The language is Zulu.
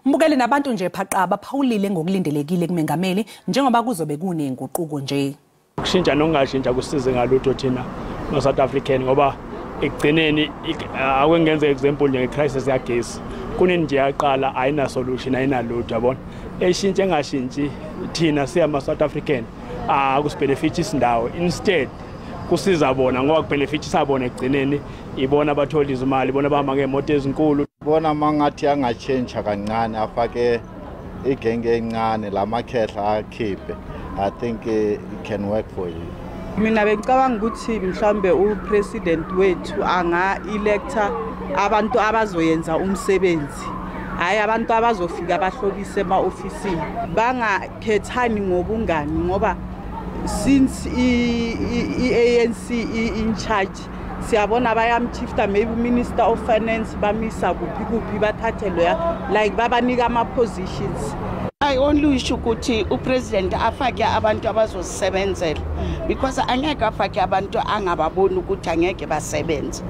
Mbukeli nabantu nje phaqa baphawulile ngokulindelekile kumengameli njengoba kuzobe kunenguquko nje. Ukushintsha nokungashintsha kusize ngalutho thina no South African ngoba ekugcineni akwengenza example nje ngecrisis yagesi kunini nje yaqala ayina solution ayinalutho yabona eshintshe engashintshi thina siyama South African akusbenefit isindawo instead kusiza bona ngoba kubenefit sabona ekugcineni ibona abathola izimali ibona bahamba ngemoto ezinkulu bona mangathi angachange kancane afake igenge encane lamakhehla akhiphe I think it can work for you. Mina bengicabanga ukuthi mhlambe upresident wethu anga electa abantu abazoyenza umsebenzi hayi abantu abazofika abahlokise ema-ofisini bangakhethani ngobungani ngoba since i-ANC in charge siyabona bayamchifta maybe minister of finance bamisa kuphi bathathelwe like babanika ama-positions. I only wish ukuthi upresident afake abantu abazosebenzela because angeke afake abantu angababoni ukuthi angeke basebenze.